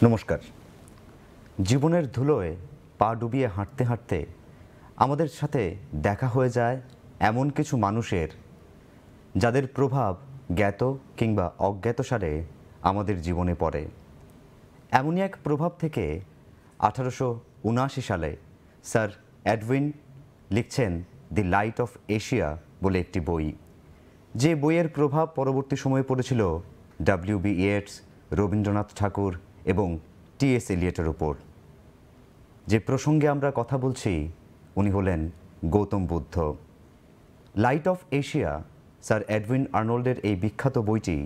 নমস্কার। জীবনের ধুলোয় পা ডুবিয়ে হাঁটতে হাঁটতে আমাদের সাথে দেখা হয়ে যায় এমন কিছু মানুষের, যাদের প্রভাব জ্ঞাত কিংবা অজ্ঞাতসারে আমাদের জীবনে পড়ে। এমনই এক প্রভাব থেকে 1879 সালে স্যার এডউইন লিখছেন দি লাইট অফ এশিয়া বলে একটি বই, যে বইয়ের প্রভাব পরবর্তী সময়ে পড়েছিল ডব্লিউ.বি. ইয়েটস, রবীন্দ্রনাথ ঠাকুর এবং টি.এস. এলিয়টের উপর। যে প্রসঙ্গে আমরা কথা বলছি উনি হলেন Gautam Buddha. Light of Asia sir Edwin আর্নল্ডের এই বিখ্যাত বইটি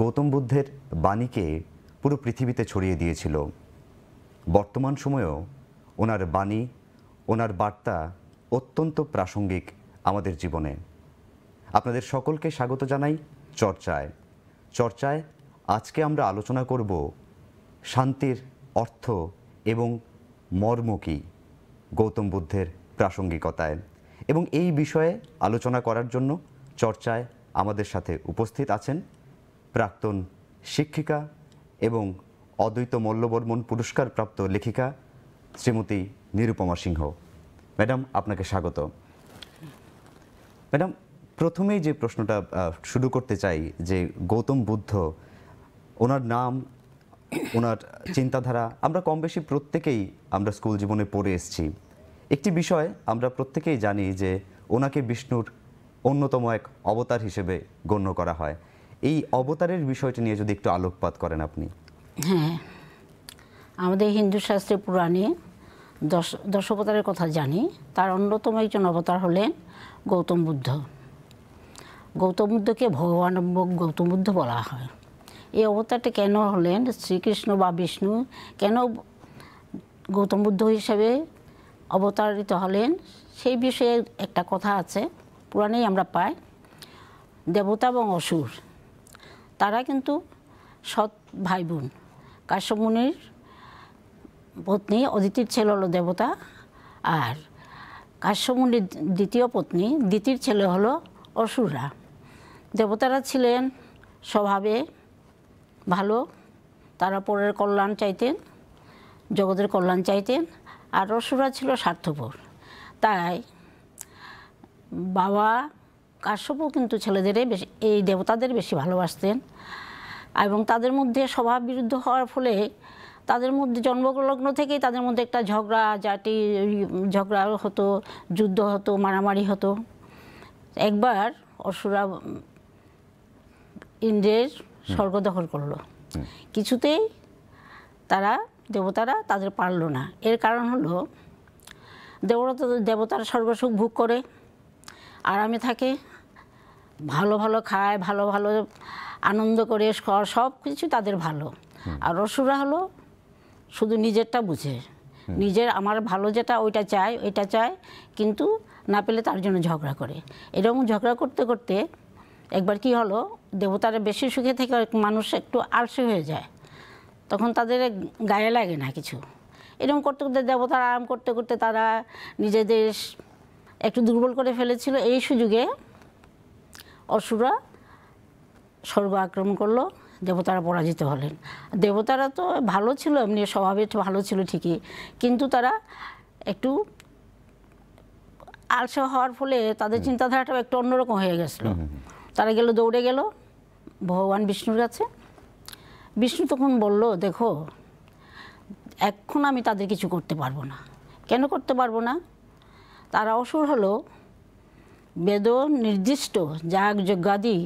গৌতম বুদ্ধের বাণীকে পুরো পৃথিবীতে ছড়িয়ে দিয়েছিল। বর্তমান সময়েও ওনার বাণী, ওনার বার্তা অত্যন্ত প্রাসঙ্গিক আমাদের জীবনে। আপনাদের সকলকে স্বাগত জানাই চর্চায়। আজকে আমরা আলোচনা করব শান্তির অর্থ এবং মর্ম কী গৌতম বুদ্ধের প্রাসঙ্গিকতায়। এবং এই বিষয়ে আলোচনা করার জন্য চর্চায় আমাদের সাথে উপস্থিত আছেন প্রাক্তন শিক্ষিকা এবং অদ্বৈত মল্লবর্মন পুরস্কারপ্রাপ্ত লেখিকা শ্রীমতী নিরুপমা সিংহ। ম্যাডাম, আপনাকে স্বাগত। ম্যাডাম, প্রথমেই যে প্রশ্নটা শুরু করতে চাই যে গৌতম বুদ্ধ, ওনার নাম, ওনার চিন্তাধারা আমরা কম বেশি প্রত্যেকেই আমরা স্কুল জীবনে পড়ে এসেছি। একটি বিষয় আমরা প্রত্যেকেই জানি যে ওনাকে বিষ্ণুর অন্যতম এক অবতার হিসেবে গণ্য করা হয়। এই অবতারের বিষয়টি নিয়ে যদি একটু আলোকপাত করেন আপনি। হ্যাঁ, আমাদের হিন্দু শাস্ত্রে পুরাণে দশ অবতারের কথা জানি। তার অন্যতম একজন অবতার হলেন গৌতম বুদ্ধ। গৌতম বুদ্ধকে ভগবান গৌতম বুদ্ধ বলা হয়। এই অবতারটি কেন হলেন, শ্রীকৃষ্ণ বা বিষ্ণু কেন গৌতম বুদ্ধ হিসেবে অবতারিত হলেন, সেই বিষয়ে একটা কথা আছে, পুরাণেই আমরা পাই। দেবতা এবং অসুর তারা কিন্তু সৎ ভাই বোন। কাশ্যপ মুনির পত্নী অদিতির ছেলে হলো দেবতা, আর কাশ্যপ মুনির দ্বিতীয় পত্নী দিতির ছেলে হলো অসুররা। দেবতারা ছিলেন স্বভাবে ভালো, তারা পরের কল্যাণ চাইতেন, জগতের কল্যাণ চাইতেন। আর অসুররা ছিল স্বার্থপর। তাই বাবা কাশ্যপও কিন্তু ছেলেদের বেশি, এই দেবতাদের বেশি ভালোবাসতেন। এবং তাদের মধ্যে স্বভাব বিরুদ্ধ হওয়ার ফলে তাদের মধ্যে জন্মলগ্ন থেকেই তাদের মধ্যে একটা ঝগড়া হতো, যুদ্ধ হতো, মারামারি হতো। একবার অসুররা ইন্দ্রের স্বর্গ দখল করলো। কিছুতেই দেবতারা তাদের পারল না। এর কারণ হলো দেবতারা স্বর্গসুখ ভোগ করে, আরামে থাকে, ভালো ভালো খায়, ভালো ভালো আনন্দ করে, সব কিছু তাদের ভালো। আর অসুররা হলো শুধু নিজেরটা বুঝে, আমার ভালো যেটা ওইটা চায়, কিন্তু না পেলে তার জন্য ঝগড়া করে। এরকম ঝগড়া করতে করতে একবার কি হলো, দেবতারা বেশি সুখে থেকে মানুষ একটু আলসে হয়ে যায়, তখন তাদের গায়ে লাগে না কিছু। এরকম করতে করতে দেবতারা আরাম করতে করতে তারা নিজেদের একটু দুর্বল করে ফেলেছিল। এই সুযোগে অসুররা স্বর্গ আক্রমণ করলো, দেবতারা পরাজিত হলেন। দেবতারা তো ভালো ছিল, এমনি স্বভাবে ভালো ছিল ঠিকই, কিন্তু তারা একটু আলসে হওয়ার ফলে তাদের চিন্তাধারাটাও একটু অন্যরকম হয়ে গেছিলো। তারা দৌড়ে গেল ভগবান বিষ্ণুর কাছে। বিষ্ণু তখন বলল, দেখো, এখন আমি তাদের কিছু করতে পারবো না। কেন করতে পারবো না? তারা অসুর হলো বেদ নির্দিষ্ট যাগ যজ্ঞাদি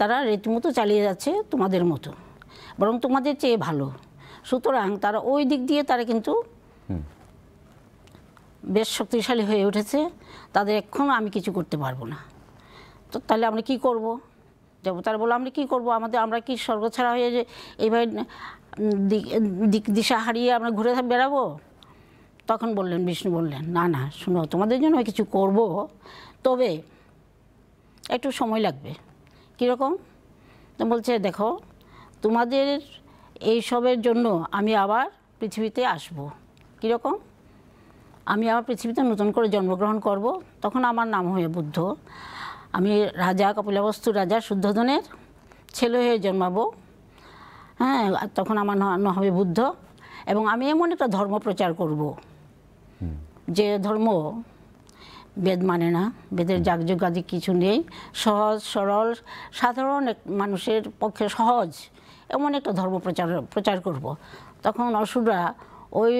তারা রীতিমতো চালিয়ে যাচ্ছে তোমাদের মতো, বরং তোমাদের চেয়ে ভালো। সুতরাং তারা ওই দিক দিয়ে তারা কিন্তু বেশ শক্তিশালী হয়ে উঠেছে। তাদের এখন আমি কিছু করতে পারবো না। তো তাহলে আমরা কি করব? দেবতারা বলো, আমরা কি করব? আমরা কি স্বর্গ ছাড়া হয়ে যে এইভাবে দিক দিশা হারিয়ে আমরা ঘুরে বেড়াবো? তখন বিষ্ণু বললেন, না শুনো, তোমাদের জন্য কিছু করব, তবে একটু সময় লাগবে। কীরকম? তো বলছে, দেখো, তোমাদের এইসবের জন্য আমি আবার পৃথিবীতে আসব। কীরকম? আমি আবার পৃথিবীতে নতুন করে জন্মগ্রহণ করব, তখন আমার নাম হয়ে বুদ্ধ। আমি রাজা কপিলাবস্তু রাজা শুদ্ধোধনের ছেলে হয়ে জন্মাবো। হ্যাঁ, তখন আমার নাম হবে বুদ্ধ, এবং আমি এমন একটা ধর্ম প্রচার করব যে ধর্ম বেদ মানে না, বেদের যাগযজ্ঞাদি কিছু নেই, সহজ সরল সাধারণ মানুষের পক্ষে সহজ এমন একটা ধর্ম প্রচার করব। তখন অসুররা ওই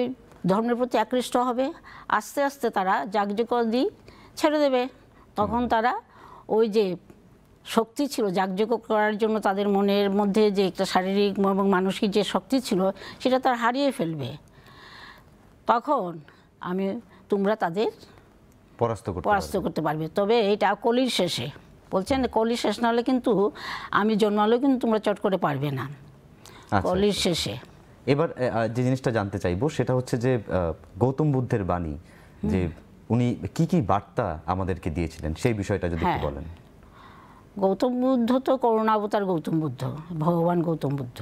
ধর্মের প্রতি আকৃষ্ট হবে, আস্তে আস্তে তারা যাগযজ্ঞাদি ছেড়ে দেবে। তখন তারা ওই যে শক্তি ছিল যাগযজ্ঞ করার জন্য, তাদের মনের মধ্যে যে একটা শারীরিক এবং মানসিক যে শক্তি ছিল সেটা তারা হারিয়ে ফেলবে। তখন তোমরা তাদের পরাস্ত করতে পারবে। তবে এটা কলির শেষে বলছেন, কলির শেষ না হলে কিন্তু আমি জন্মালেও কিন্তু তোমরা চট করে পারবে না, কলির শেষে। এবার যে জিনিসটা জানতে চাইবো সেটা হচ্ছে যে গৌতম বুদ্ধের বাণী, যে উনি কি কি বার্তা আমাদেরকে দিয়েছিলেন সেই বিষয়টা যদি একটু বলেন। গৌতম বুদ্ধ তো করুণাবতার গৌতম বুদ্ধ, ভগবান গৌতম বুদ্ধ।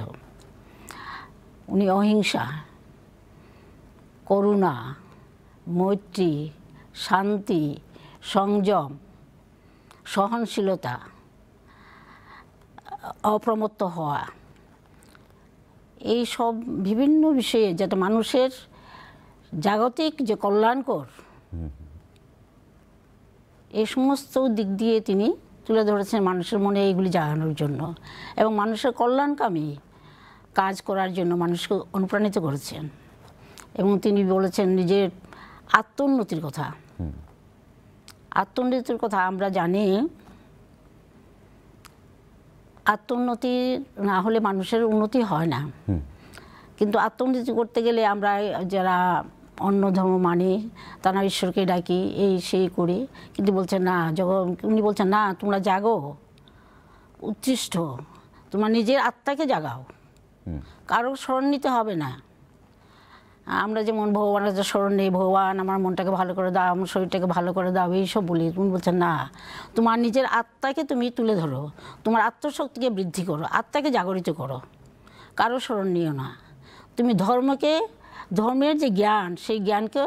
উনি অহিংসা, করুণা, মৈত্রী, শান্তি, সংযম, সহনশীলতা, অপ্রমত্ত হওয়া, এই সব বিভিন্ন বিষয়ে যাতে মানুষের জাগতিক যে কল্যাণকর এই সমস্ত দিক দিয়ে তিনি তুলে ধরেছেন মানুষের মনে এইগুলি জাগানোর জন্য, এবং মানুষের কল্যাণকামী কাজ করার জন্য মানুষকে অনুপ্রাণিত করেছেন। এবং তিনি বলেছেন নিজের আত্মোন্নতির কথা। আত্মোন্নতির কথা আমরা জানি, আত্মোন্নতি না হলে মানুষের উন্নতি হয় না। কিন্তু আত্মোন্নতি করতে গেলে আমরা যারা অন্য ধর্ম মানি তারা ঈশ্বরকে ডাকি, এই সেই করি, কিন্তু বলছেন না, উনি বলছেন না, তোমরা জাগো, উচ্ছিষ্ট, তোমরা নিজের আত্মাকে জাগাও, কারো স্মরণ নিতে হবে না। আমরা যেমন ভগবানের কাছে স্মরণ নেই, ভগবান আমার মনটাকে ভালো করে দাও, আমার শরীরটাকে ভালো করে দাও, এইসব বলি। তুমি বলছেন না, তোমার নিজের আত্মাকে তুমি তুলে ধরো, তোমার আত্মশক্তিকে বৃদ্ধি করো, আত্মাকে জাগরিত করো, কারো স্মরণ নিও না। তুমি ধর্মের যে জ্ঞান, সেই জ্ঞানকে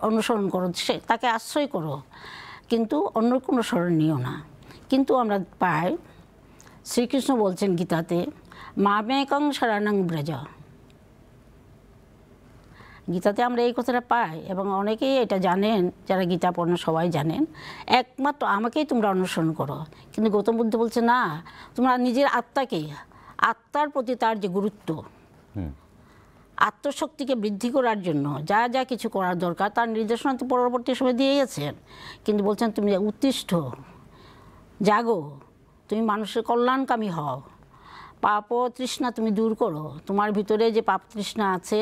অনুসরণ করো, তাকে আশ্রয় করো, কিন্তু অন্য কোনো স্মরণ নিও না। কিন্তু আমরা পাই শ্রীকৃষ্ণ বলছেন গীতাতে, মামেকং শরণং ব্রজ। গীতাতে আমরা এই কথাটা পাই, এবং অনেকেই এটা জানেন, যারা গীতা পড়েন সবাই জানেন, একমাত্র আমাকেই তোমরা অনুসরণ করো। কিন্তু গৌতম বুদ্ধ বলছে না, তোমরা নিজের আত্মাকে, আত্মার প্রতি তার যে গুরুত্ব, আত্মশক্তিকে বৃদ্ধি করার জন্য যা যা কিছু করার দরকার তার নির্দেশনা তো পরবর্তী সময় দিয়ে গেছেন। কিন্তু বলছেন তুমি উত্তিষ্ঠ, জাগো, তুমি মানুষের কল্যাণকামী হও, পাপ তৃষ্ণা তুমি দূর করো, তোমার ভিতরে যে পাপ তৃষ্ণা আছে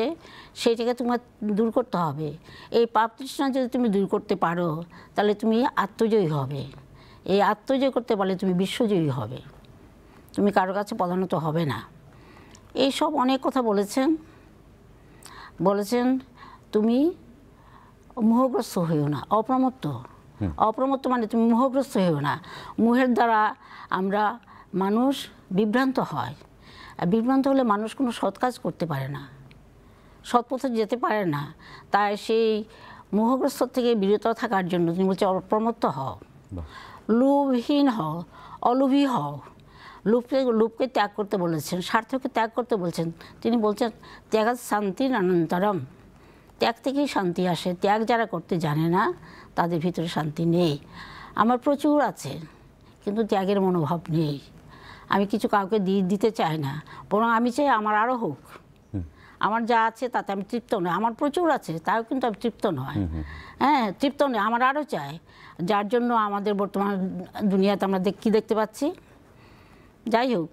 সেইটাকে তোমার দূর করতে হবে। এই পাপ তৃষ্ণা যদি তুমি দূর করতে পারো তাহলে তুমি আত্মজয়ী হবে। এই আত্মজয় করতে পারলে তুমি বিশ্বজয়ী হবে, তুমি কারো কাছে প্রধানত হবে না। এই সব অনেক কথা বলেছেন। তুমি মোহগ্রস্ত হইও না, অপ্রমত্ত। অপ্রমত্ত মানে তুমি মোহগ্রস্ত হইও না। মোহের দ্বারা মানুষ বিভ্রান্ত হয়, আর বিভ্রান্ত হলে মানুষ কোনো সৎ কাজ করতে পারে না, সৎ পথে যেতে পারে না। তাই সেই মোহগ্রস্ত থেকে বিরত থাকার জন্য তিনি বলছে অপ্রমত্ত হও, লোভহীন হও, অলোভী হও। লোভকে ত্যাগ করতে বলেছেন, স্বার্থকে ত্যাগ করতে বলছেন। তিনি বলছেন ত্যাগাৎ শান্তির অনন্তরম, ত্যাগ থেকেই শান্তি আসে। ত্যাগ যারা করতে জানে না তাদের ভিতরে শান্তি নেই। আমার প্রচুর আছে কিন্তু ত্যাগের মনোভাব নেই। আমি কিছু কাউকে দিতে চাই না, বরং আমি চাই আমার আরও হোক। আমার যা আছে তাতে আমি তৃপ্ত নয়, আমার প্রচুর আছে তাও কিন্তু আমি তৃপ্ত নয়। হ্যাঁ, তৃপ্ত নয়, আমার আরও চাই। যার জন্য আমাদের বর্তমান দুনিয়াতে আমরা কী দেখতে পাচ্ছি। যাই হোক,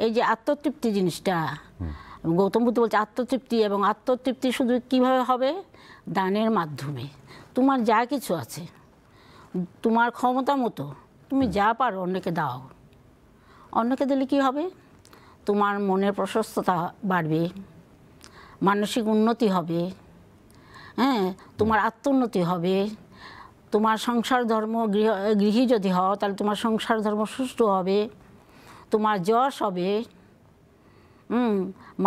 এই যে আত্মতৃপ্তি জিনিসটা, গৌতম বুদ্ধ বলছে আত্মতৃপ্তি, এবং আত্মতৃপ্তি শুধু কীভাবে হবে? দানের মাধ্যমে। তোমার যা কিছু আছে, তোমার ক্ষমতা মতো তুমি যা পারো অন্যকে দাও। অন্যকে দিলে কী হবে? তোমার মনের প্রশস্ততা বাড়বে, মানসিক উন্নতি হবে, হ্যাঁ, তোমার আত্মোন্নতি হবে। তোমার সংসার ধর্ম গৃহী যদি হও তাহলে তোমার সংসার ধর্ম সুষ্ঠু হবে, তোমার যশ হবে,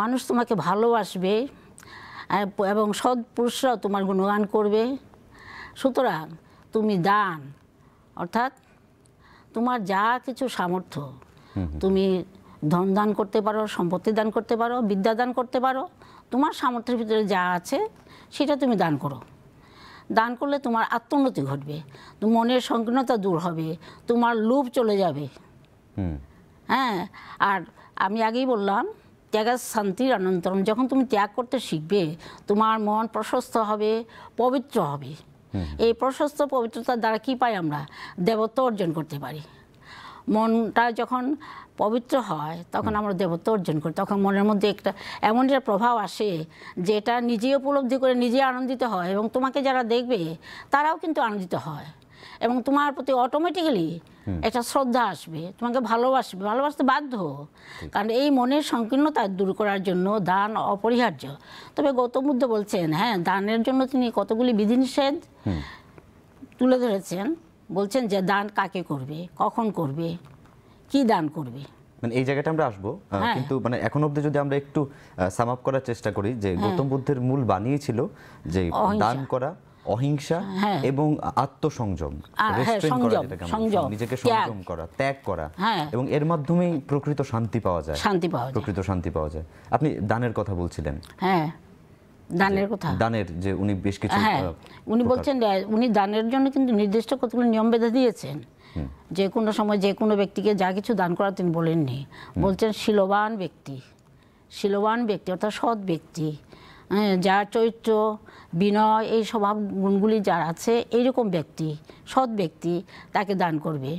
মানুষ তোমাকে ভালোবাসবে, এবং সৎ পুরুষরাও তোমার গুণগান করবে। সুতরাং তুমি দান, অর্থাৎ তোমার যা কিছু সামর্থ্য তুমি ধন দান করতে পারো, সম্পত্তি দান করতে পারো, বিদ্যা দান করতে পারো, তোমার সামর্থ্যের ভিতরে যা আছে সেটা তুমি দান করো। দান করলে তোমার আত্মোন্নতি ঘটবে, মনের সংকীর্ণতা দূর হবে, তোমার লোভ চলে যাবে। হ্যাঁ, আর আমি আগেই বললাম ত্যাগা শান্তির অনন্তরম, যখন তুমি ত্যাগ করতে শিখবে তোমার মন প্রশস্ত হবে, পবিত্র হবে। এই প্রশস্ত পবিত্রতার দ্বারা কী পাই আমরা? দেবত্ব অর্জন করতে পারি। মনটা যখন পবিত্র হয় তখন আমরা দেবত্ব অর্জন করি, তখন মনের মধ্যে একটা এমন একটা প্রভাব আসে যেটা নিজে উপলব্ধি করে নিজে আনন্দিত হয়, এবং তোমাকে যারা দেখবে তারাও কিন্তু আনন্দিত হয়, এবং তোমার প্রতি অটোমেটিক্যালি একটা শ্রদ্ধা আসবে, তোমাকে ভালোবাসবে, ভালোবাসতে বাধ্য। কারণ এই মনের সংকীর্ণতা দূর করার জন্য দান অপরিহার্য। তবে গৌতম বুদ্ধ বলছেন, হ্যাঁ, দানের জন্য তিনি কতগুলি বিধিনিষেধ তুলে ধরেছেন। বলছেন যে দান কাকে করবে, কখন করবে, কি দান করবে। মানে এই জায়গাটা আমরা আসবো, কিন্তু মানে এখন অবধি যদি আমরা একটু সাম আপ করার চেষ্টা করি যে গৌতম বুদ্ধের মূল বাণী ছিল যে দান করা, অহিংসা এবং আত্মসংযম, নিজেকে সংযম করা, ত্যাগ করা, এবং এর মাধ্যমেই প্রকৃত শান্তি পাওয়া যায়, প্রকৃত শান্তি পাওয়া যায়। আপনি দানের কথা বলছিলেন। হ্যাঁ, দানের কথা, দানের যে উনি বেশ কিছু, উনি বলছেন উনি দানের জন্য কিন্তু নির্দিষ্ট কতগুলো নিয়ম বেঁধে দিয়েছেন। যে কোনো সময় যে কোনো ব্যক্তিকে যা কিছু দান করা তিনি বলেননি। বলছেন শীলবান ব্যক্তি, শীলবান ব্যক্তি অর্থাৎ সৎ ব্যক্তি, যার চরিত্র, বিনয়, এই স্বভাব গুণগুলি যার আছে, এইরকম ব্যক্তি, সৎ ব্যক্তি তাকে দান করবে।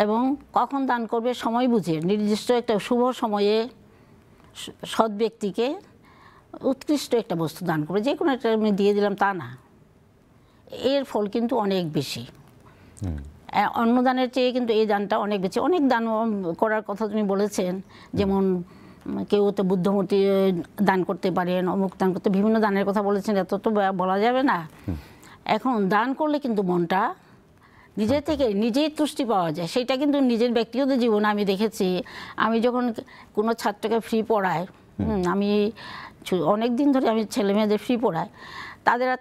এবং কখন দান করবে? সময় বুঝে, নির্দিষ্ট একটা শুভ সময়ে সৎ ব্যক্তিকে উৎকৃষ্ট একটা বস্তু দান করবে। যে কোনো একটা আমি দিয়ে দিলাম তা না, এর ফল কিন্তু অনেক বেশি। অন্য দানের চেয়ে কিন্তু এই দানটা অনেক বেশি। অনেক দান করার কথা তুমি বলেছেন, যেমন কেউ তো বুদ্ধমূর্তি দান করতে পারেন, অমুক দান করতে, বিভিন্ন দানের কথা বলেছেন, এত তো বলা যাবে না। এখন দান করলে কিন্তু মনটা নিজের থেকে নিজেই তুষ্টি পাওয়া যায়। সেটা কিন্তু নিজের ব্যক্তিগত জীবনে আমি দেখেছি। আমি যখন কোনো ছাত্রকে ফ্রি পড়াই, আমি অনেক দিন ধরে আমি ছেলে মেয়েদের ফ্রি পড়াই,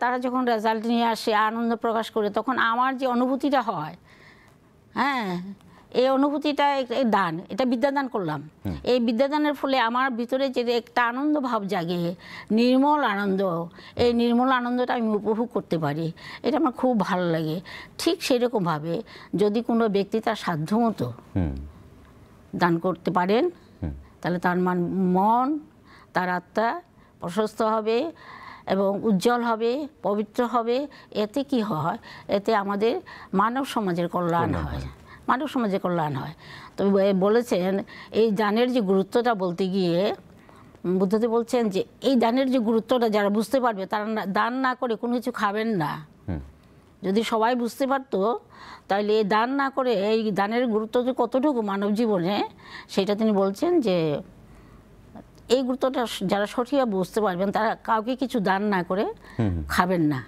তারা যখন রেজাল্ট নিয়ে আসে, আনন্দ প্রকাশ করে, তখন আমার যে অনুভূতিটা হয়, হ্যাঁ, এই অনুভূতিটা দান, এটা বিদ্যাদান করলাম। এই বিদ্যাদানের ফলে আমার ভিতরে যে একটা আনন্দ ভাব জাগে, নির্মল আনন্দ, এই নির্মল আনন্দটা আমি উপভোগ করতে পারি, এটা আমার খুব ভালো লাগে। ঠিক সেরকমভাবে যদি কোনো ব্যক্তি তার সাধ্যমতো দান করতে পারেন, তাহলে তার মন, তার আত্মা প্রশস্ত হবে এবং উজ্জ্বল হবে, পবিত্র হবে। এতে কি হয়? এতে আমাদের মানব সমাজের কল্যাণ হয়, মানব সমাজের কল্যাণ হয়। তবে বলেছেন এই দানের যে গুরুত্বটা বলতে গিয়ে বুদ্ধদেব বলছেন যে এই দানের যে গুরুত্বটা যারা বুঝতে পারবে তারা দান না করে কোনো কিছু খাবেন না। যদি সবাই বুঝতে পারতো তাহলে এই দান না করে, এই দানের গুরুত্ব যে কতটুকু মানব জীবনে, সেটা তিনি বলছেন যে এই গুরুত্বটা যারা সঠিকভাবে বুঝতে পারবেন তারা কাউকে কিছু দান না করে খাবেন না।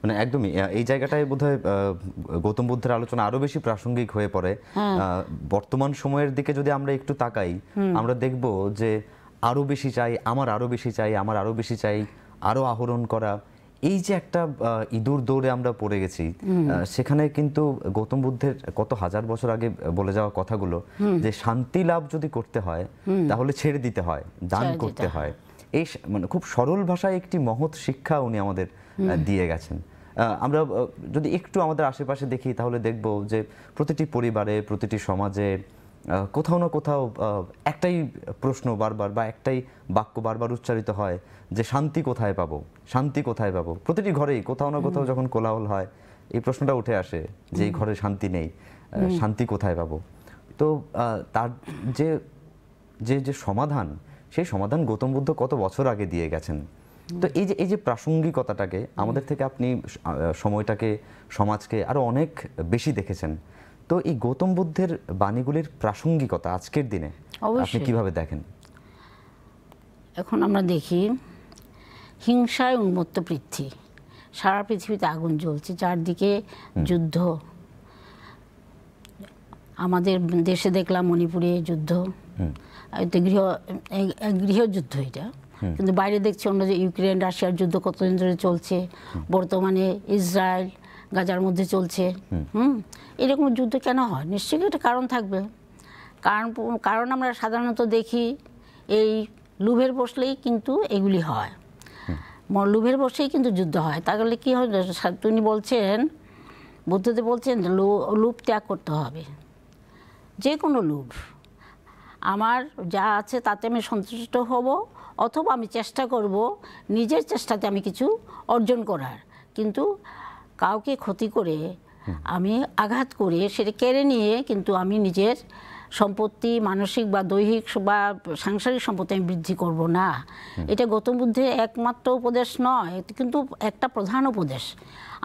মানে একদমই এই জায়গাটায় বোধহয় গৌতম বুদ্ধের আলোচনা আরো বেশি প্রাসঙ্গিক হয়ে পড়ে। বর্তমান সময়ের দিকে যদি আমরা একটু তাকাই, আমরা দেখব যে আরো বেশি চাই, আমার আরো বেশি চাই, আমার আরো বেশি চাই, আরো আহরণ করা, এই যে একটা ইঁদুর দৌড়ে আমরা পড়ে গেছি। সেখানে কিন্তু গৌতম বুদ্ধের কত হাজার বছর আগে বলে যাওয়া কথাগুলো, যে শান্তি লাভ যদি করতে হয় তাহলে ছেড়ে দিতে হয়, দান করতে হয়, এই মানে খুব সরল ভাষায় একটি মহৎ শিক্ষা উনি আমাদের দিয়ে গেছেন। আমরা যদি একটু আমাদের আশেপাশে দেখি তাহলে দেখব যে প্রতিটি পরিবারে, প্রতিটি সমাজে কোথাও না কোথাও একটাই প্রশ্ন বারবার বা একটাই বাক্য বারবার উচ্চারিত হয় যে শান্তি কোথায় পাবো, শান্তি কোথায় পাবো। প্রতিটি ঘরেই কোথাও না কোথাও যখন কোলাহল হয় এই প্রশ্নটা উঠে আসে যে এই ঘরে শান্তি নেই, শান্তি কোথায় পাবো। তো তার যে যে যে সমাধান, সেই সমাধান গৌতম বুদ্ধ কত বছর আগে দিয়ে গেছেন। তো এই যে প্রাসঙ্গিকতাটাকে আমাদের থেকে আপনি সময়টাকে, সমাজকে আরো অনেক বেশি দেখেছেন। তো এই গৌতম বুদ্ধের বাণীগুলির প্রাসঙ্গিকতা আজকের দিনে আপনি কিভাবে দেখেন? এখন আমরা দেখি হিংসায় উন্মত্ত পৃথ্বী, সারা পৃথিবীতে আগুন জ্বলছে, চারদিকে যুদ্ধ। আমাদের দেশে দেখলাম মণিপুরে যুদ্ধ, এটা গৃহযুদ্ধ এটা, কিন্তু বাইরে দেখছি অন্য যে ইউক্রেন রাশিয়ার যুদ্ধ কতদিন ধরে চলছে, বর্তমানে ইসরায়েল গাজার মধ্যে চলছে। এরকম যুদ্ধ কেন হয়? নিশ্চয়ই একটা কারণ থাকবে। কারণ কারণ আমরা সাধারণত দেখি এই লোভের বসলেই কিন্তু এগুলি হয়, লোভের বসেই কিন্তু যুদ্ধ হয়। তাহলে কী হয়, তিনি বলছেন, বুদ্ধদেব বলছেন লোভ ত্যাগ করতে হবে, যে কোনো লোভ। আমার যা আছে তাতে আমি সন্তুষ্ট হব, অথবা আমি চেষ্টা করব নিজের চেষ্টাতে আমি কিছু অর্জন করার, কিন্তু কাউকে ক্ষতি করে আমি আঘাত করে সেটা কেড়ে নিয়ে কিন্তু আমি নিজের সম্পত্তি, মানসিক বা দৈহিক বা সাংসারিক সম্পত্তি আমি বৃদ্ধি করব না। এটা গৌতম বুদ্ধের একমাত্র উপদেশ নয়, কিন্তু একটা প্রধান উপদেশ।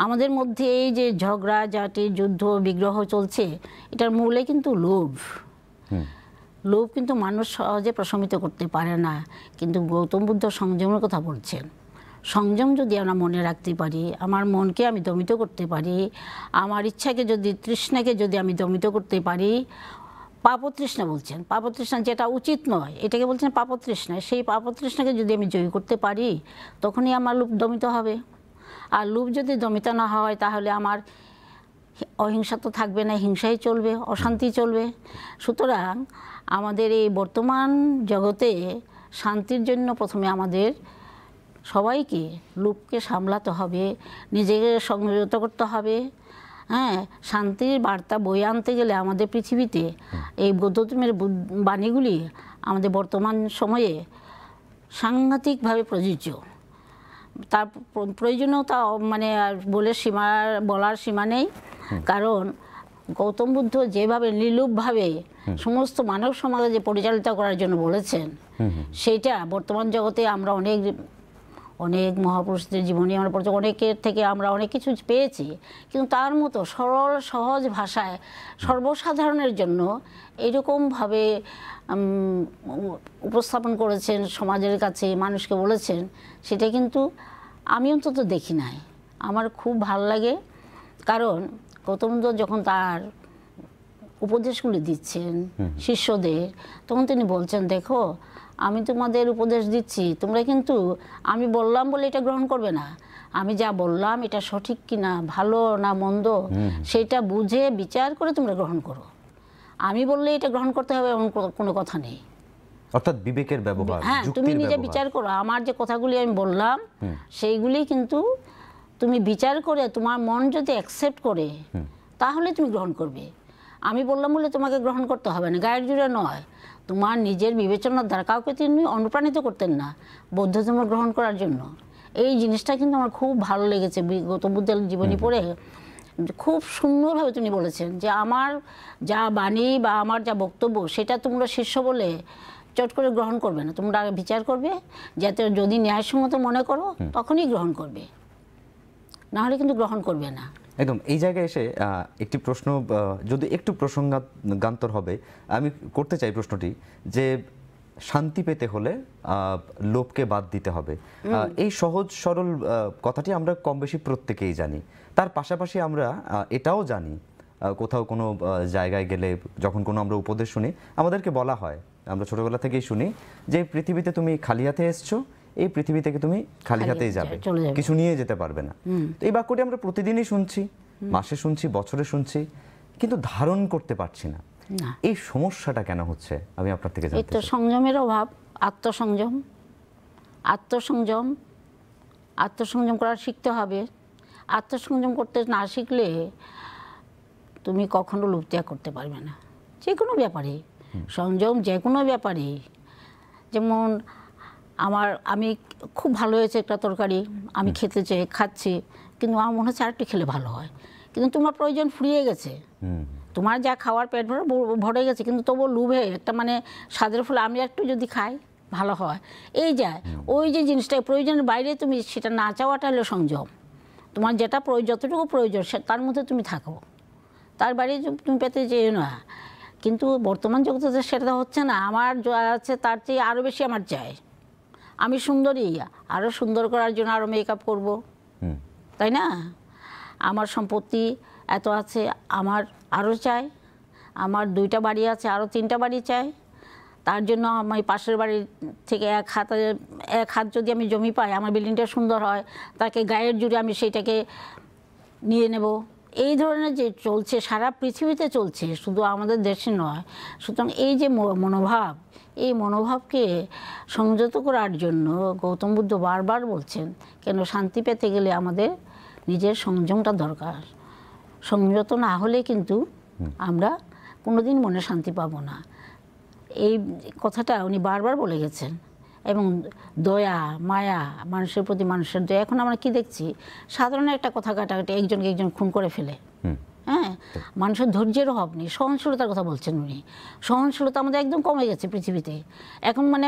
আমাদের মধ্যে এই যে ঝগড়া ঝাঁটি, যুদ্ধ বিগ্রহ চলছে, এটার মূলে কিন্তু লোভ। লোভ কিন্তু মানুষ সহজে প্রশমিত করতে পারে না, কিন্তু গৌতম বুদ্ধ সংযমের কথা বলছেন। সংযম যদি আমরা মনে রাখতে পারি, আমার মনকে আমি দমিত করতে পারি, আমার ইচ্ছাকে যদি, তৃষ্ণাকে যদি আমি দমিত করতে পারি, পাপতৃষ্ণা বলছেন, পাপতৃষ্ণা যেটা উচিত নয় এটাকে বলছেন পাপতৃষ্ণা, সেই পাপতৃষ্ণাকে যদি আমি জয়ী করতে পারি, তখনই আমার লোভ দমিত হবে। আর লোভ যদি দমিত না হয়, তাহলে আমার অহিংসা তো থাকবে না, হিংসাই চলবে, অশান্তি চলবে। সুতরাং আমাদের এই বর্তমান জগতে শান্তির জন্য প্রথমে আমাদের সবাইকে লোভকে সামলাতে হবে, নিজেকে সংযত করতে হবে। হ্যাঁ, শান্তির বার্তা বয়ে আনতে গেলে আমাদের পৃথিবীতে এই বৌদ্ধধর্মের বাণীগুলি আমাদের বর্তমান সময়ে সাংঘাতিকভাবে প্রযোজ্য। তার প্রয়োজনীয়তা মানে বলার সীমা নেই। কারণ গৌতম বুদ্ধ যেভাবে নির্লোভভাবে সমস্ত মানব সমাজে পরিচালিত করার জন্য বলেছেন, সেইটা বর্তমান জগতে আমরা অনেক মহাপুরুষদের জীবনী আমরা পড়ছি, অনেকের থেকে আমরা অনেক কিছু পেয়েছি, কিন্তু তার মতো সরল সহজ ভাষায় সর্বসাধারণের জন্য এইরকমভাবে উপস্থাপন করেছেন, সমাজের কাছে মানুষকে বলেছেন, সেটা কিন্তু আমি অন্তত দেখি নাই। আমার খুব ভালো লাগে, কারণ গৌতম বুদ্ধ যখন তার উপদেশগুলি দিচ্ছেন শিষ্যদের, তখন তিনি বলছেন, দেখো আমি তোমাদের উপদেশ দিচ্ছি, তোমরা কিন্তু আমি বললাম বলে এটা গ্রহণ করবে না, আমি যা বললাম এটা সঠিক কি না, ভালো না মন্দ, সেটা বুঝে বিচার করে তোমরা গ্রহণ করো। আমি বললে এটা গ্রহণ করতে হবে এমন কোনো কথা নেই। অর্থাৎ বিবেকের ব্যবহার, হ্যাঁ, তুমি নিজে বিচার করো, আমার যে কথাগুলি আমি বললাম সেইগুলি কিন্তু তুমি বিচার করে তোমার মন যদি অ্যাকসেপ্ট করে, তাহলে তুমি গ্রহণ করবে। আমি বললাম বলে তোমাকে গ্রহণ করতে হবে না, গায়ের জোরে নয়, তোমার নিজের বিবেচনার দ্বারা। কাউকে তিনি অনুপ্রাণিত করতেন না বৌদ্ধ ধর্ম গ্রহণ করার জন্য। এই জিনিসটা কিন্তু আমার খুব ভালো লেগেছে গৌতম বুদ্ধের জীবনী পড়ে। খুব সুন্দরভাবে তিনি বলেছেন যে আমার যা বাণী বা আমার যা বক্তব্য, সেটা তোমরা শিষ্য বলে চট করে গ্রহণ করবে না, তোমরা আগে বিচার করবে, যাতে যদি ন্যায়সঙ্গত মনে করো তখনই গ্রহণ করবে, না হলে কিন্তু গ্রহণ করবে না। একদম। এই জায়গায় এসে একটি প্রশ্ন, যদি একটু প্রসঙ্গান্তর হবে, আমি করতে চাই প্রশ্নটি, যে শান্তি পেতে হলে লোভকে বাদ দিতে হবে। এই সহজ সরল কথাটি আমরা কম বেশি প্রত্যেকেই জানি। তার পাশাপাশি আমরা এটাও জানি, কোথাও কোনো জায়গায় গেলে যখন কোনো আমরা উপদেশ শুনি, আমাদেরকে বলা হয়, আমরা ছোটবেলা থেকেই শুনি, যে পৃথিবীতে তুমি খালি হাতে এসছো, এই পৃথিবী থেকে তুমি খালি হাতেই যাবে, কিছু নিয়ে যেতে পারবে না। তো এই বাক্যটি আমরা প্রতিদিনই শুনছি, মাসে শুনছি, বছরে শুনছি, কিন্তু ধারণ করতে পারছি না। এই সমস্যাটা কেন হচ্ছে আমি আপনার থেকে জানতে চাই। এই তো সংযমের অভাব, আত্মসংযম। আত্মসংযম আত্মসংযম করা শিখতে হবে। আত্মসংযম করতে না শিখলে তুমি কখনো লোভ ত্যাগ করতে পারবে না, যে কোনো ব্যাপারে। সংযম যে কোনো ব্যাপারে। যেমন আমি খুব ভালো হয়েছে একটা তরকারি, আমি খেতে চাই, খাচ্ছি, কিন্তু আমার মনে হচ্ছে আরেকটু খেলে ভালো হয়, কিন্তু তোমার প্রয়োজন ফুরিয়ে গেছে, তোমার যা খাওয়ার পেট ভরে গেছে, কিন্তু তবুও লোভে একটা মানে স্বাদের ফলে আমি একটু যদি খাই ভালো হয়, এই যায় ওই যে জিনিসটা প্রয়োজনের বাইরে তুমি সেটা না চাওয়াটা হলো সংযম। তোমার যেটা যতটুকু প্রয়োজন তার মধ্যে তুমি থাকো, তার বাইরে তুমি পেতে চেয়েও না। কিন্তু বর্তমান জগতে সেটা হচ্ছে না। আমার যা আছে তার চেয়ে আরও বেশি আমার চাই। আমি সুন্দরী, আরও সুন্দর করার জন্য আরও মেকআপ করবো, তাই না? আমার সম্পত্তি এত আছে, আমার আরও চাই। আমার 2টা বাড়ি আছে, আরও 3টা বাড়ি চাই। তার জন্য আমি পাশের বাড়ির থেকে এক হাত যদি আমি জমি পাই, আমার বিল্ডিংটা সুন্দর হয়, তাকে গায়ের জুড়ে আমি সেইটাকে নিয়ে নেব। এই ধরনের যে চলছে সারা পৃথিবীতে চলছে, শুধু আমাদের দেশে নয়। সুতরাং এই যে মনোভাব, এই মনোভাবকে সংযত করার জন্য গৌতম বুদ্ধ বারবার বলছেন, কেন শান্তি পেতে গেলে আমাদের নিজের সংযমটা দরকার। সংযত না হলে কিন্তু আমরা কোনোদিন মনে শান্তি পাবো না। এই কথাটা উনি বারবার বলে গেছেন। এবং দয়া, মায়া, মানুষের প্রতি মানুষের দয়া। এখন আমরা কি দেখছি, সাধারণ একটা কথা কাটাকাটি একজনকে একজন খুন করে ফেলে। হ্যাঁ, মানুষের ধৈর্যের অভাব নেই। সহনশীলতার কথা বলছেন উনি। সহনশীলতা আমাদের একদম কমে গেছে পৃথিবীতে। এখন মানে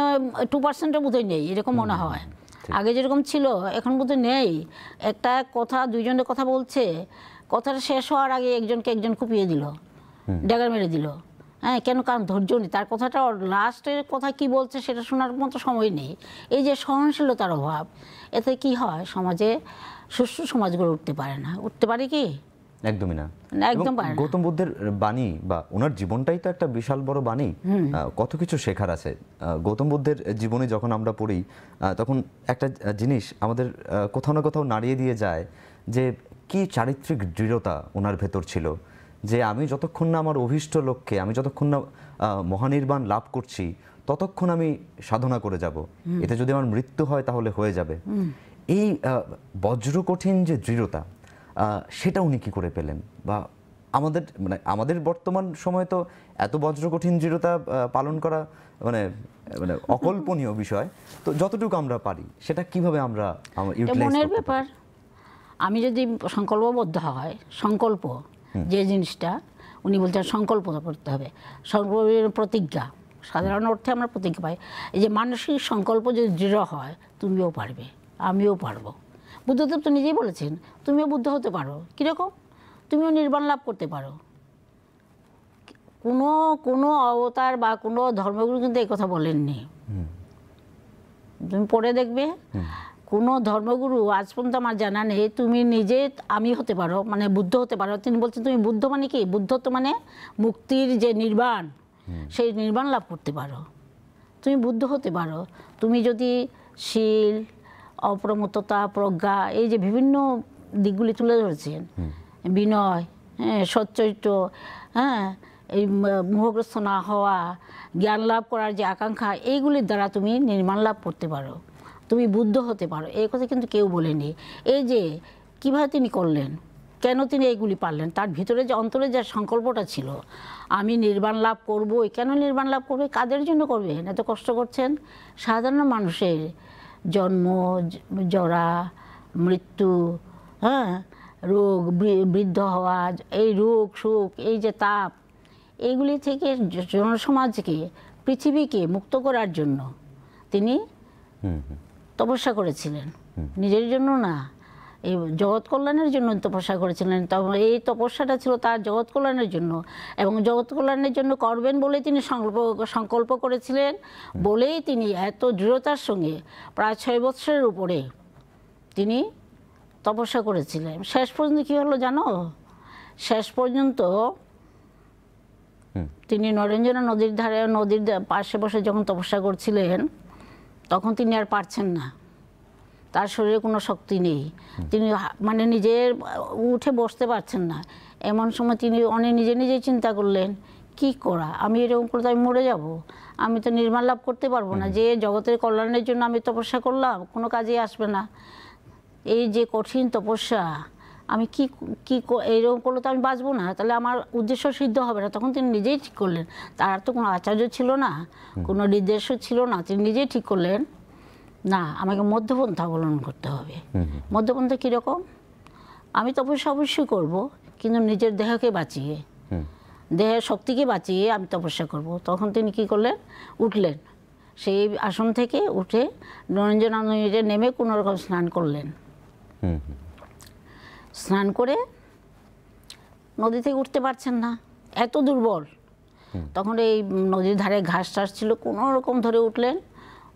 2%-ও বোধহয় নেই, এরকম মনে হয়। আগে যেরকম ছিল এখন বোধহয় নেই। একটা কথা, দুইজনের কথা বলছে, কথাটা শেষ হওয়ার আগে একজনকে একজন কুপিয়ে দিল, ড্যাগার মেরে দিল। হ্যাঁ, কেন? কারণ ধৈর্য নেই। তার কথাটা লাস্টের কথা কি বলছে সেটা শোনার মতো সময় নেই। এই যে সহনশীলতার অভাব, এতে কি হয়, সমাজে সুষ্ঠু সমাজ গড়ে উঠতে পারে না। উঠতে পারে কি? একদমই না। একদম পারে না। গৌতম বুদ্ধের বাণী বা ওনার জীবনটাই তো একটা বিশাল বড় বাণী। কত কিছু শেখার আছে গৌতম বুদ্ধের জীবনে। যখন আমরা পড়ি তখন একটা জিনিস আমাদের কোথাও না কোথাও নাড়িয়ে দিয়ে যায়, যে কি চারিত্রিক দৃঢ়তা ওনার ভেতর ছিল, যে আমি যতক্ষণ না আমার অভীষ্ট লক্ষ্যে, আমি যতক্ষণ না মহানির্বাণ লাভ করছি, ততক্ষণ আমি সাধনা করে যাব। এতে যদি আমার মৃত্যু হয় তাহলে হয়ে যাবে। এই বজ্রকঠিন যে দৃঢ়তা, সেটা উনি কি করে পেলেন? বা আমাদের মানে আমাদের বর্তমান সময়ে তো এত বজ্রকঠিন দৃঢ়তা পালন করা মানে মানে অকল্পনীয় বিষয়। তো যতটুকু আমরা পারি সেটা কিভাবে আমরা ইউটিলাইজ মনের করতে ব্যাপার। পারি? আমি যদি সংকল্পবদ্ধ হয়, সংকল্প যে জিনিসটা উনি বলছেন সংকল্প করতে হবে। সংকল্পের প্রতিজ্ঞা, সাধারণ অর্থে আমরা প্রতিজ্ঞা পাই। এই যে মানসিক সংকল্প যদি দৃঢ় হয়, তুমিও পারবে, আমিও পারবো। বুদ্ধদেব তো নিজেই বলেছেন, তুমিও বুদ্ধ হতে পারো। কীরকম? তুমিও নির্বাণ লাভ করতে পারো। কোনো কোনো অবতার বা কোনো ধর্মগুরু কিন্তু এই কথা বলেননি। তুমি পড়ে দেখবে, কোনো ধর্মগুরু আজ পর্যন্ত আমার জানা নেই তুমি নিজে আমি হতে পারো, মানে বুদ্ধ হতে পারো। তিনি বলছেন তুমি বুদ্ধ মানে কি? বুদ্ধত্ব মানে মুক্তির যে নির্বাণ, সেই নির্বাণ লাভ করতে পারো। তুমি বুদ্ধ হতে পারো তুমি যদি শীল, অপ্রমত্ততা, প্রজ্ঞা, এই যে বিভিন্ন দিকগুলি তুলে ধরেছেন, বিনয়, হ্যাঁ, সচ্চরিত্র, হ্যাঁ, এই মোহগ্রস্ত না হওয়া, জ্ঞান লাভ করার যে আকাঙ্ক্ষা, এইগুলির দ্বারা তুমি নির্মাণ লাভ করতে পারো, তুমি বুদ্ধ হতে পারো। এই কথা কিন্তু কেউ বলেনি। এই যে কীভাবে তিনি করলেন, কেন তিনি এইগুলি পারলেন, তার ভিতরে যে অন্তরে যে সংকল্পটা ছিল, আমি নির্বাণ লাভ করবই। কেন নির্বাণ লাভ করবে? কাদের জন্য করবেন? এত কষ্ট করছেন সাধারণ মানুষের জন্ম, জরা, মৃত্যু, হ্যাঁ, রোগ, বৃদ্ধ হওয়া, এই রোগ সুখ, এই যে তাপ, এইগুলি থেকে জনসমাজকে, পৃথিবীকে মুক্ত করার জন্য তিনি তপস্যা করেছিলেন। নিজের জন্য না, এই জগৎ কল্যাণের জন্য তপস্যা করেছিলেন। তখন এই তপস্যাটা ছিল তার জগৎ কল্যাণের জন্য, এবং জগৎ কল্যাণের জন্য করবেন বলেই তিনি সংকল্প করেছিলেন, বলেই তিনি এত দৃঢ়তার সঙ্গে প্রায় 6 বৎসরের উপরে তিনি তপস্যা করেছিলেন। শেষ পর্যন্ত কী হলো জানো? শেষ পর্যন্ত তিনি নরেঞ্জনা নদীর ধারে, নদীর পাশে বসে যখন তপস্যা করছিলেন, তখন তিনি আর পারছেন না, তার শরীরে কোনো শক্তি নেই, তিনি মানে নিজের উঠে বসতে পারছেন না। এমন সময় তিনি অনেক নিজেই চিন্তা করলেন, কি করা, আমি এরকম করে তো আমি মরে যাব, আমি তো নির্মাণ লাভ করতে পারবো না। যে জগতের কল্যাণের জন্য আমি তপস্যা করলাম, কোনো কাজেই আসবে না। এই যে কঠিন তপস্যা, আমি কি কি এইরকম করলে তো আমি বাঁচবো না, তাহলে আমার উদ্দেশ্য সিদ্ধ হবে না। তখন তিনি নিজেই ঠিক করলেন, তার তো কোনো আচার্য ছিল না, কোনো নির্দেশ ছিল না, তিনি নিজেই ঠিক করলেন, না, আমাকে মধ্যপন্থা অবলম্বন করতে হবে। মধ্যপন্থা কীরকম? আমি তপস্যা অবশ্যই করবো, কিন্তু নিজের দেহকে বাঁচিয়ে, দেহের শক্তিকে বাঁচিয়ে আমি তপস্যা করব। তখন তিনি কি করলেন? উঠলেন, সেই আসন থেকে উঠে নরেঞ্জনা নদীতে নেমে কোনো রকম স্নান করলেন। স্নান করে নদী থেকে উঠতে পারছেন না, এত দুর্বল। তখন এই নদীর ধারে ঘাস টাস ছিল, কোনো রকম ধরে উঠলেন,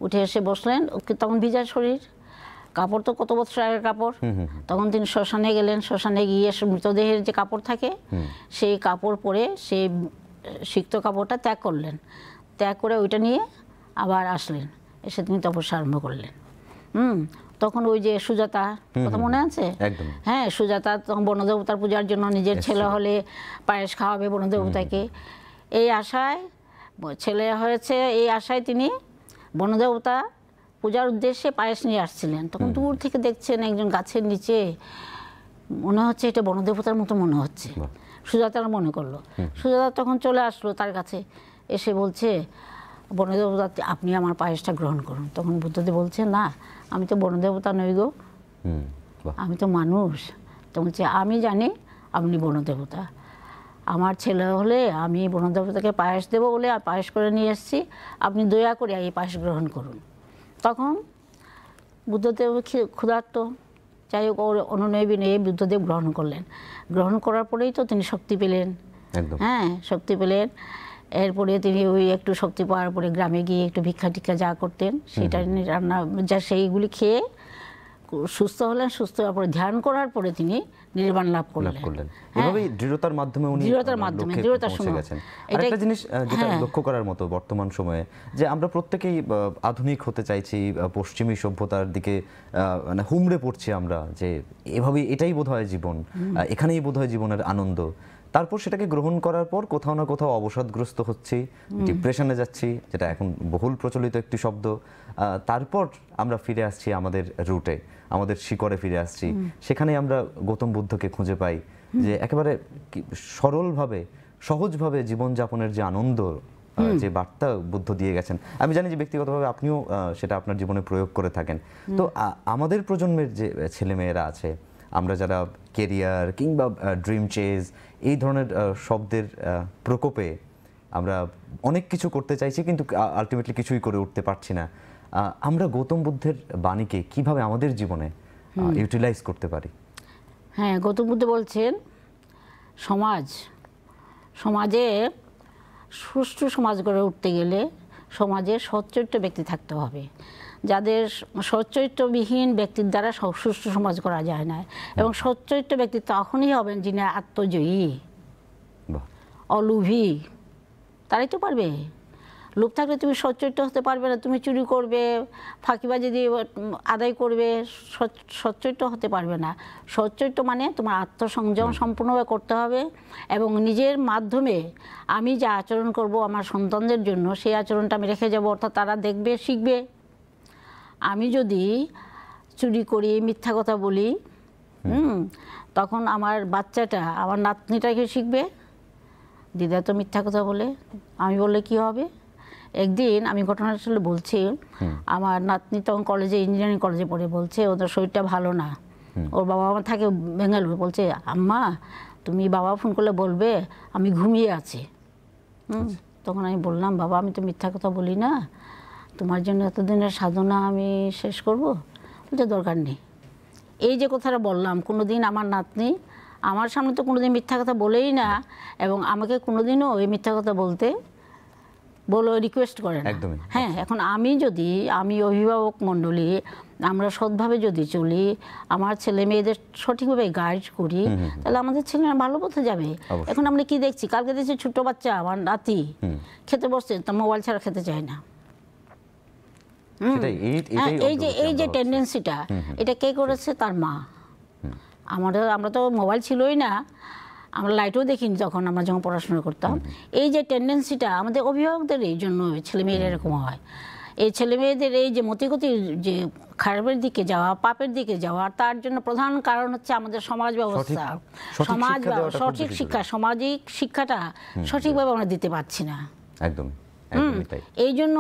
উঠে এসে বসলেন। তখন ভিজা শরীর, কাপড় তো কত বছর আগের কাপড়। তখন তিনি শ্মশানে গেলেন, শ্মশানে গিয়ে মৃতদেহের যে কাপড় থাকে, সেই কাপড় পরে সেই সিক্ত কাপড়টা ত্যাগ করলেন। ত্যাগ করে ওইটা নিয়ে আবার আসলেন, এসে তিনি তপস্যা আরম্ভ করলেন। তখন ওই যে সুজাতা কথা মনে আছে? একদম। হ্যাঁ, সুজাতা তখন বনদেবতার পূজার জন্য নিজের ছেলে হলে পায়েস খাওয়াবে বনদেবতাকে, এই আশায় ছেলে হয়েছে, এই আশায় তিনি বনদেবতা পূজার উদ্দেশ্যে পায়েস নিয়ে আসছিলেন। তখন দূর থেকে দেখছেন একজন গাছের নিচে, মনে হচ্ছে এটা বনদেবতার মতো মনে হচ্ছে। সুজাতার মনে করলো। সুজাতা তখন চলে আসলো তার কাছে, এসে বলছে, বনদেবতা আপনি আমার পায়েসটা গ্রহণ করুন। তখন বুদ্ধদেব বলছে, না আমি তো বনদেবতা নই গো, আমি তো মানুষ। তো বলছে, আমি জানি আপনি বনদেবতা, আমার ছেলে হলে আমি বনদেবতাকে পায়েস দেবো বলে পায়েস করে নিয়ে এসেছি, আপনি দয়া করে এই পায়েস গ্রহণ করুন। তখন বুদ্ধদেব ক্ষুধার্ত, যাই হোক ওর অনুনয় বিনয়ে বুদ্ধদেব গ্রহণ করলেন। গ্রহণ করার পরেই তো তিনি শক্তি পেলেন। হ্যাঁ, শক্তি পেলেন। এরপরে তিনি ওই একটু শক্তি পাওয়ার পরে গ্রামে গিয়ে একটু ভিক্ষা টিক্ষা যা করতেন সেটা রান্না যা সেইগুলি খেয়ে সুস্থ হলেন। সুস্থ হওয়ার পরে ধ্যান করার পরে তিনি নির্বাণ লাভ করলেন। এভাবেই দৃঢ়তার মাধ্যমে উনি দৃঢ়তার পৌঁছে গেছেন। আরেকটা জিনিস যেটা লক্ষ্য করার মতো বর্তমান সময়ে, যে আমরা প্রত্যেকেই আধুনিক হতে চাইছি, পশ্চিমী সভ্যতার দিকে মানে হুমড়ে পড়ছি আমরা, যে এভাবেই এটাই বোধহয় জীবন, এখানেই বোধহয় জীবনের আনন্দ। তারপর সেটাকে গ্রহণ করার পর কোথাও না কোথাও অবসাদগ্রস্ত হচ্ছি, ডিপ্রেশনে যাচ্ছি, যেটা এখন বহুল প্রচলিত একটি শব্দ। তারপর আমরা ফিরে আসছি আমাদের রুটে, আমাদের শিকড়ে ফিরে আসছি। সেখানে আমরা গৌতম বুদ্ধকে খুঁজে পাই, যে একেবারে সরলভাবে সহজভাবে জীবনযাপনের যে আনন্দ, যে বার্তা বুদ্ধ দিয়ে গেছেন। আমি জানি যে ব্যক্তিগতভাবে আপনিও সেটা আপনার জীবনে প্রয়োগ করে থাকেন। তো আমাদের প্রজন্মের যে ছেলেমেয়েরা আছে, আমরা যারা কেরিয়ার কিংবা ড্রিম চেজ এই ধরনের শব্দের প্রকোপে আমরা অনেক কিছু করতে চাইছি, কিন্তু আলটিমেটলি কিছুই করে উঠতে পারছি না, আমরা গৌতম বুদ্ধের বাণীকে কিভাবে আমাদের জীবনে ইউটিলাইজ করতে পারি? হ্যাঁ, গৌতম বুদ্ধ বলছেন, সমাজে সুষ্ঠু সমাজ গড়ে উঠতে গেলে সমাজে সচ্চরিত্র ব্যক্তি থাকতে হবে। যাদের সচ্চরিত্রবিহীন ব্যক্তির দ্বারা সুষ্ঠু সমাজ করা যায় না। এবং সচ্চরিত্র ব্যক্তি তখনই হবেন যিনি আত্মজয়ী, অলোভী, তারাই তো পারবে। লোভ থাকলে তুমি সচ্চরিত্র হতে পারবে না। তুমি চুরি করবে, ফাঁকিবাজি দিয়ে আদায় করবে, সচ্চরিত্র হতে পারবে না। সচ্চরিত্র মানে তোমার আত্মসংযম সম্পূর্ণভাবে করতে হবে, এবং নিজের মাধ্যমে আমি যে আচরণ করব আমার সন্তানদের জন্য সেই আচরণটা আমি রেখে যাব, অর্থাৎ তারা দেখবে, শিখবে। আমি যদি চুরি করি, মিথ্যা কথা বলি, তখন আমার বাচ্চাটা, আমার নাতনিটাকে শিখবে, দিদা তো মিথ্যা কথা বলে, আমি বললে কি হবে। একদিন আমি ঘটনাটা আসলে বলছি, আমার নাতনি তখন কলেজে, ইঞ্জিনিয়ারিং কলেজে পড়ে, বলছে ওদের শরীরটা ভালো না, ওর বাবা আমার থাকে বেঙ্গালুরু। বলছে, আম্মা তুমি বাবা ফোন করলে বলবে আমি ঘুমিয়ে আছি। তখন আমি বললাম, বাবা আমি তো মিথ্যা কথা বলি না, তোমার জন্য এতদিনের সাধনা আমি শেষ করব। বলতে দরকার নেই। এই যে কথাটা বললাম, কোনোদিন আমার নাতনি আমার সামনে তো কোনোদিন মিথ্যা কথা বলেই না, এবং আমাকে কোনোদিনও ওই মিথ্যা কথা বলতে রিকোয়েস্ট করে না। হ্যাঁ, এখন আমি অভিভাবক মণ্ডলী, আমরা সৎভাবে যদি চলি, আমার ছেলে মেয়েদের সঠিকভাবে গাইড করি, তাহলে আমাদের ছেলেরা ভালো পথে যাবে। এখন আমরা কি দেখছি, কালকে দেখছি ছোট্ট বাচ্চা আমার নাতি খেতে বসছে, তা মোবাইল ছাড়া খেতে চায় না। এই যে টেন্ডেন্সিটা, এটা কে করেছে? তার মা। আমরা তো মোবাইল ছিলই না, আমরা লাইটও দেখিনি যখন পড়াশোনা করতাম। এই যে টেন্ডেন্সিটা আমাদের অভিভাবকদের এই জন্য ছেলেমেয়েরা এরকম হয়। এই ছেলেমেয়েদের এই যে মতিগতির যে খারাপের দিকে যাওয়া, পাপের দিকে যাওয়া, তার জন্য প্রধান কারণ হচ্ছে আমাদের সমাজ ব্যবস্থা, সঠিক শিক্ষা, সামাজিক শিক্ষাটা সঠিকভাবে আমরা দিতে পারছি না। একদম। এই জন্য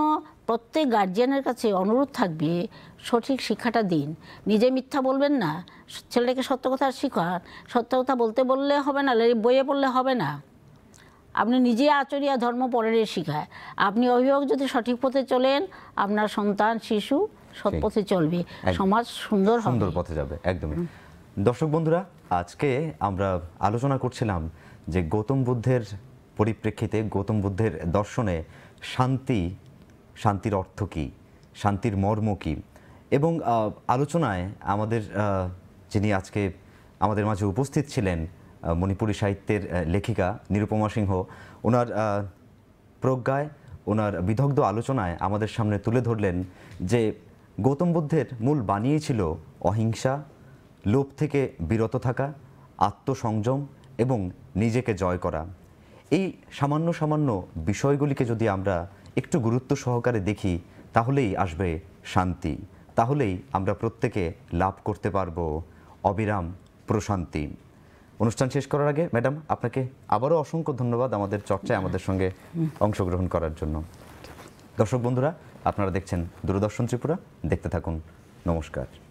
প্রত্যেক গার্জিয়ানের কাছে অনুরোধ থাকবে, সঠিক শিক্ষাটা দিন। নিজে মিথ্যা বলবেন না, ছেলেটাকে সত্য কথা শিখান। সত্য কথা বলতে বললে হবে না, বইয়ে পড়লে হবে না, আপনি নিজে আচরিয়া ধর্ম পরের শিখায়। আপনি অভিভাবক যদি সঠিক পথে চলেন, আপনার সন্তান শিশু সৎ পথে চলবে, সমাজ সুন্দর পথে যাবে। একদমই। দর্শক বন্ধুরা, আজকে আমরা আলোচনা করছিলাম যে গৌতম বুদ্ধের পরিপ্রেক্ষিতে, গৌতম বুদ্ধের দর্শনে শান্তির অর্থ কী, শান্তির মর্ম কী, এবং আলোচনায় আমাদের যিনি আজকে আমাদের মাঝে উপস্থিত ছিলেন, মণিপুরী সাহিত্যের লেখিকা নিরুপমা সিংহ, ওনার প্রজ্ঞায়, ওনার বিদগ্ধ আলোচনায় আমাদের সামনে তুলে ধরলেন যে গৌতম বুদ্ধের মূল বাণীই ছিল অহিংসা, লোভ থেকে বিরত থাকা, আত্মসংযম এবং নিজেকে জয় করা। এই সামান্য সামান্য বিষয়গুলিকে যদি আমরা একটু গুরুত্ব সহকারে দেখি তাহলেই আসবে শান্তি, তাহলেই আমরা প্রত্যেকে লাভ করতে পারবো অবিরাম প্রশান্তি। অনুষ্ঠান শেষ করার আগে ম্যাডাম আপনাকে আবারও অসংখ্য ধন্যবাদ আমাদের চর্চায় আমাদের সঙ্গে অংশগ্রহণ করার জন্য। দর্শক বন্ধুরা, আপনারা দেখছেন দূরদর্শন ত্রিপুরা, দেখতে থাকুন। নমস্কার।